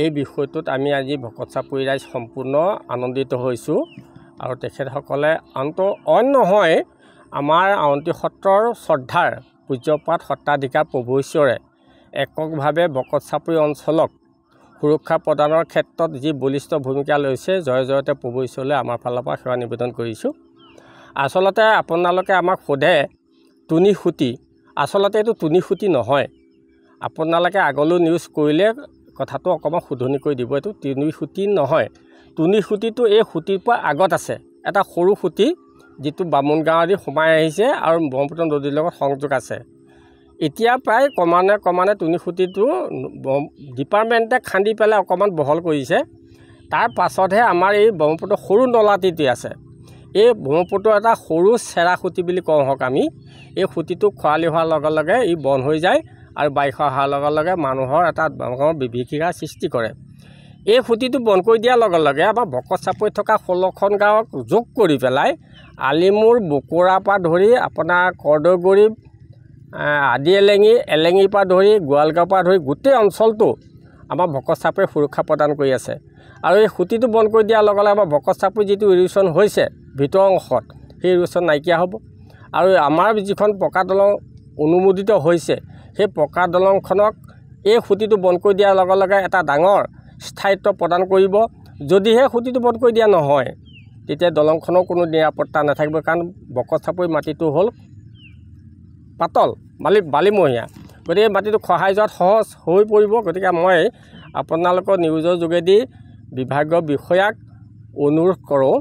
এই বিষয়টোত আমি আজি ভকত চাপৰি ৰাইজ সম্পূৰ্ণ আনন্দিত হৈছোঁ আৰু তেখেতসকলে অন্য নহয় আমাৰ আউনীআটী সত্ৰৰ শ্ৰদ্ধাৰ পূজ্যপাত সত্ৰাধিকাৰ প্ৰভু ঈশ্বৰে এককভাৱে ভকত চাপৰি অঞ্চলক সুৰক্ষা প্ৰদানৰ ক্ষেত্ৰত যি বলিষ্ঠ ভূমিকা লৈছে জয় জয়তে প্ৰভু ঈশ্বৰলৈ আমাৰ ফালৰ পৰা সেৱা নিবেদন কৰিছোঁ। আচলতে আপোনালোকে আমাক সোধে তুনি খুটি, আচলতে এইটো তুনি খুটি নহয়। আপোনালোকে আগলৈ নিউজ কৰিলে কথাটো অকণমান শুধৰণি কৰি দিব। এইটো তুনি খুটি নহয়। তুনি খুটিটো এই খুটিৰ পৰা আগত আছে এটা সৰু খুটি যিটো বামুণ গাঁৱেদি সোমাই আহিছে আৰু ব্ৰহ্মপুত্ৰ নদীৰ লগত সংযোগ আছে। এতিয়া প্ৰায় ক্ৰমান্বয়ে তুনি খুটিটো ডিপাৰ্টমেণ্টে খান্দি পেলাই অকণমান বহল কৰিছে। তাৰ পাছতহে আমাৰ এই ব্ৰহ্মপুত্ৰ সৰু নলাটিটি আছে। এই ব্ৰহ্মপুত্ৰ এটা সৰু চেৰা খুটি বুলি কওঁ হওক আমি। এই খুটিটো খৰালি হোৱাৰ লগে লগে ই বন্ধ হৈ যায় আৰু বাৰিষা অহাৰ লগে লগে মানুহৰ এটা বিভীষিকাৰ সৃষ্টি কৰে। এই খুটিটো বন্ধ কৰি দিয়াৰ লগে লগে আমাৰ ভকত চাপৰিত থকা 16খন গাঁৱক যোগ কৰি পেলাই আলিমূৰ বকুৰাৰ পৰা ধৰি আপোনাৰ কৰ্দৈগুৰি আদি এলেঙিৰ পৰা ধৰি গোৱালগাঁৱৰ পৰা ধৰি গোটেই অঞ্চলটো আমাৰ ভকত চাপৰিয়ে সুৰক্ষা প্ৰদান কৰি আছে। আৰু এই খুটিটো বন্ধ কৰি দিয়াৰ লগে লগে আমাৰ ভকত চাপৰি যিটো ইৰোশ্যন হৈছে ভিতৰৰ অংশত সেই ইৰোশ্যন নাইকিয়া হ'ব। আৰু আমাৰ যিখন পকা দলং অনুমোদিত হৈছে সেই পকা দলংখনক এই খুটিটো বন্ধ কৰি দিয়াৰ লগে লগে এটা ডাঙৰ স্থায়িত্ব প্ৰদান কৰিব। যদিহে খুটিটো বন্ধ কৰি দিয়া নহয় তেতিয়া দলংখনৰ কোনো নিৰাপত্তা নাথাকিব, কাৰণ ভকত চাপৰি মাটিটো হ'ল পাতল বালিমহীয়া, গতিকে মাটিটো খহাই যোৱাত সহজ হৈ পৰিব। গতিকে মই আপোনালোকৰ নিউজৰ যোগেদি বিভাগীয় বিষয়াক অনুৰোধ কৰোঁ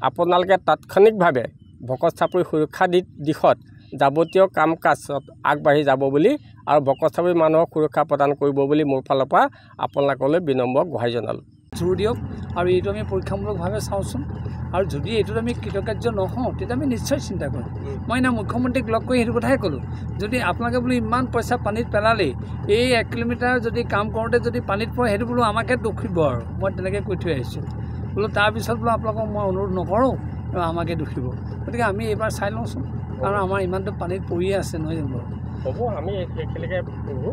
আপোনালোকে তাৎক্ষণিকভাৱে ভকত চাপৰি সুৰক্ষা দিশত যাৱতীয় কাম কাজত আগবাঢ়ি যাব বুলি আৰু ভকত চাপৰি মানুহক সুৰক্ষা প্ৰদান কৰিব বুলি মোৰ ফালৰ পৰা আপোনালোকলৈ বিনম্ৰ গুহাৰি জনালোঁ। জোৰ দিয়ক আৰু এইটো আমি পৰীক্ষামূলকভাৱে চাওঁচোন, আৰু যদি এইটোত আমি কৃতকাৰ্য নহওঁ তেতিয়া আমি নিশ্চয় চিন্তা কৰিম। মই এনে মুখ্যমন্ত্ৰীক লগ কৰি সেইটো কথাই ক'লোঁ, যদি আপোনালোকে বোলো ইমান পইচা পানীত পেলালেই এই 1 কিলোমিটাৰ যদি কাম কৰোঁতে যদি পানীত পৰে সেইটো বোলো আমাকে দুখিব, আৰু মই তেনেকৈ কৈ থৈ আহিছোঁ বোলো। তাৰপিছত বোলো আপোনালোকক মই অনুৰোধ নকৰোঁ আমাকে দুখিব। গতিকে আমি এইবাৰ চাই লওঁচোন, কাৰণ আমাৰ ইমানটো পানীত পৰিয়ে আছে নহয় জানো। হ'ব আমি একেলগে কৰোঁ,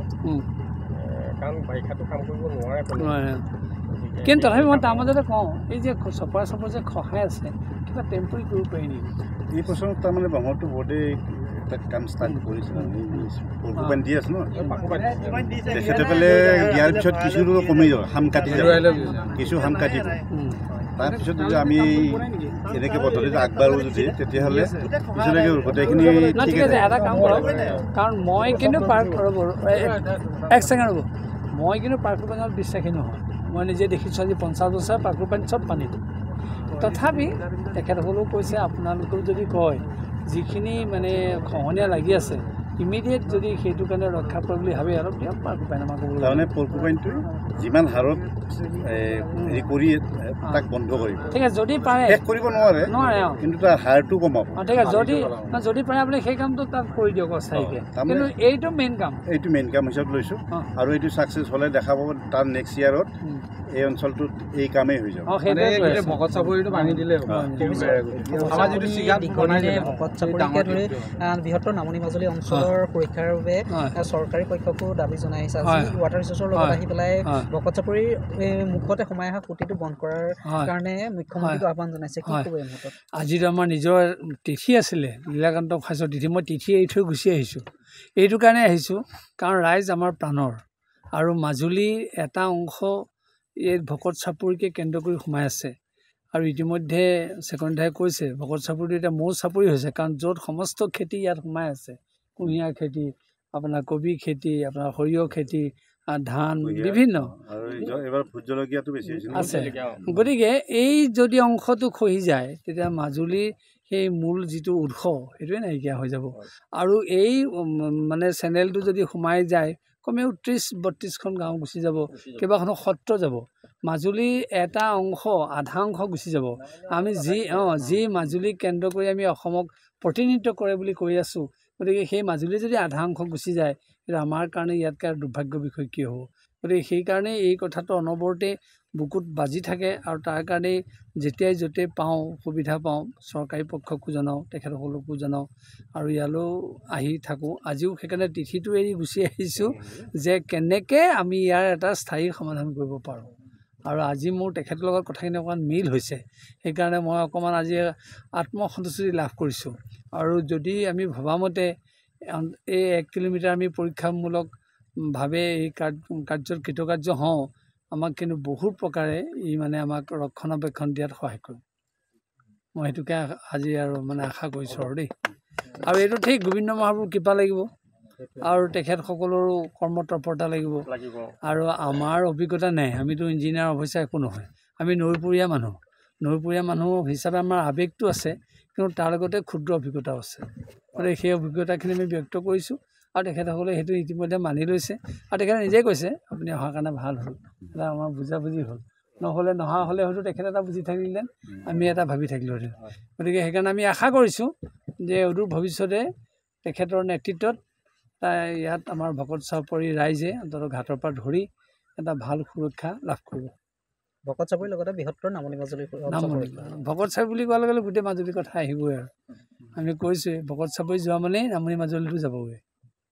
কাৰণ বাৰিষাটো কাম কৰিব নোৱাৰে। কিন্তু তথাপি মই তাৰ মাজতে কওঁ এই যে চপৰা যে খহাই আছে কিবা টেম্পৰি কৰিব পাৰি নেকি? এই বছৰত তাৰমানে ব্ৰহ্মপুত্ৰ বোৰ্ডে এটা কাম ষ্টাৰ্ট কৰিছে, পৰশুপানী দি আছে ন, তেখেতে পেলাই দিয়াৰ পিছত কিছু কমি যাব, হাম কাটি যাব, কিছু হাম কাটিব। তাৰপিছত যদি আমি এনেকৈ পদ্ধতিটো আগবাঢ়োঁ যদি তেতিয়াহ'লে পিছলৈকে গোটেইখিনি ঠিক আছে। এটা কাম কৰক, কাৰণ মই কিন্তু পাৰ্ক ৰ'ব 1 ছেকেণ্ড ৰ'ব, মই কিন্তু পাৰ্কৰপানীত বিশ্বাসী নহয়। মই নিজে দেখিছোঁ আজি 50 বছৰ পাৰ্কৰপানীত চব পানীত। তথাপি তেখেতসকলেও কৈছে আপোনালোকেও যদি কয় যিখিনি মানে খহনীয়া লাগি আছে ইমিডিয়েট যদি সেইটো কাৰণে ৰক্ষা কৰে বুলি ভাবে অলপ দিয়ক পাৰ্কৰপানী আমাক ক'বলৈ। তাৰমানে পৰশুপানীটো যিমান হাৰত হেৰি কৰি তাক বন্ধ কৰিব, ঠিক আছে। যদি পাৰে শেষ কৰিব নোৱাৰে, কিন্তু তাৰ হাৰটো কমাব। ঠিক আছে, যদি পাৰে আপুনি সেই কামটো তাত কৰি দিয়ক অস্থায়ীকৈ। কিন্তু এইটো মেইন কাম হিচাপে লৈছোঁ, আৰু এইটো ছাকচেছ হ'লে দেখা পাব তাৰ নেক্সট ইয়াৰত এই অঞ্চলটোত এই কামেই হৈ যাব। ভকত চাপৰিটো ভাঙি দিলে ভকত চাপৰিকে ধৰি বৃহত্তৰ নামনি মাজুলী অঞ্চলৰ সুৰক্ষাৰ বাবে চৰকাৰী পক্ষকো দাবী জনাই আহিছে। আজি ৱাটাৰ ৰিচোৰ্চৰ লগত আহি পেলাই ভকত চাপৰিৰ মুখতে সোমাই অহা খুঁটিটো বন্ধ কৰাৰ কাৰণে মুখ্যমন্ত্ৰীক আহ্বান জনাইছে। কি ক'ব এই মুহূৰ্তত? আজিতো আমাৰ নিজৰ তিথি আছিলে, লীলাকান্ত ফাঁচৰ তিথি। মই তিথি এৰি থৈ গুচি আহিছোঁ। এইটো কাৰণে আহিছোঁ কাৰণ ৰাইজ আমাৰ প্ৰাণৰ, আৰু মাজুলীৰ এটা অংশ এই ভকত চাপৰিকে কেন্দ্ৰ কৰি সোমাই আছে। আৰু ইতিমধ্যে ছেকেণ্ডাৰে কৈছে ভকত চাপৰিটো এতিয়া মৌ চাপৰি হৈছে, কাৰণ য'ত সমস্ত খেতি ইয়াত সোমাই আছে, কুঁহিয়াৰ খেতি, আপোনাৰ কবি খেতি, আপোনাৰ সৰিয়হ খেতি, ধান বিভিন্ন আছে। গতিকে এই যদি অংশটো খহি যায় তেতিয়া মাজুলীৰ সেই মূল যিটো উৎস সেইটোৱে নাইকিয়া হৈ যাব। আৰু এই মানে চেনেলটো যদি সোমাই যায় কমেও 30-32খন গাঁও গুচি যাব, কেইবাখনো সত্ৰ যাব। মাজুলীৰ এটা অংশ আধা অংশ গুচি যাব। আমি যি মাজুলীক কেন্দ্ৰ কৰি আমি অসমক প্ৰতিনিধিত্ব কৰে বুলি কৈ আছোঁ, গতিকে সেই মাজুলী যদি আধা অংশ গুচি যায় তেতিয়া আমাৰ কাৰণে ইয়াতকৈ দুৰ্ভাগ্যৰ বিষয় কি হ'ব? গতিকে সেইকাৰণে এই কথাটো অনবৰতে বুকুত বাজি থাকে আৰু তাৰ কাৰণেই যেতিয়াই য'তেই পাওঁ সুবিধা পাওঁ চৰকাৰী পক্ষকো জনাওঁ তেখেতসকলকো জনাওঁ আৰু ইয়ালৈও আহি থাকোঁ আজিও সেইকাৰণে তিথিটো এৰি গুচি আহিছোঁ যে কেনেকৈ আমি ইয়াৰ এটা স্থায়ী সমাধান কৰিব পাৰোঁ আৰু আজি মোৰ তেখেতৰ লগত কথাখিনি অকণমান মিল হৈছে সেইকাৰণে মই অকণমান আজি আত্মসন্তুষ্টি লাভ কৰিছোঁ আৰু যদি আমি ভবামতে এই 1 কিলোমিটাৰ আমি পৰীক্ষামূলকভাৱে এই কাৰ্যত কৃতকাৰ্য হওঁ আমাক কিন্তু বহুত প্ৰকাৰে ই মানে আমাক ৰক্ষণাবেক্ষণ দিয়াত সহায় কৰিব মই সেইটোকে আজি আৰু মানে আশা কৰিছোঁ আৰু দেই আৰু এইটো ঠিক গোবিন্দ মহাপুৰুৰ কৃপা লাগিব আৰু তেখেতসকলৰো কৰ্মতৎপৰতা লাগিব আৰু আমাৰ অভিজ্ঞতা নাই আমিতো ইঞ্জিনিয়াৰ অৱশ্যে একো নহয় আমি নৈপৰীয়া মানুহ হিচাপে আমাৰ আৱেগটো আছে কিন্তু তাৰ লগতে ক্ষুদ্ৰ অভিজ্ঞতাও আছে গতিকে সেই অভিজ্ঞতাখিনি আমি ব্যক্ত কৰিছোঁ আৰু তেখেতসকলে সেইটো ইতিমধ্যে মানি লৈছে আৰু তেখেতে নিজেই কৈছে আপুনি অহাৰ কাৰণে ভাল হ'ল এটা আমাৰ বুজাবুজি হ'ল নহা হ'লে হয়তো তেখেতে এটা বুজি থাকিলেহেঁতেন আমি এটা ভাবি থাকিলোহেঁতেন গতিকে সেইকাৰণে আমি আশা কৰিছোঁ যে অদূৰ ভৱিষ্যতে তেখেতৰ নেতৃত্বত ইয়াত আমাৰ ভকত চাপৰি ৰাইজে অন্ততঃ ঘাটৰ পৰা ধৰি এটা ভাল সুৰক্ষা লাভ কৰিব ভকত চাপৰিৰ লগতে বৃহত্তৰ নামনি মাজুলী ভকত চাপৰি বুলি কোৱাৰ লগে লগে গোটেই মাজুলীৰ কথা আহিবই আৰু আমি কৈছোঁৱে ভকত চাপৰি যোৱা মানেই নামনি মাজুলীতো যাবগৈ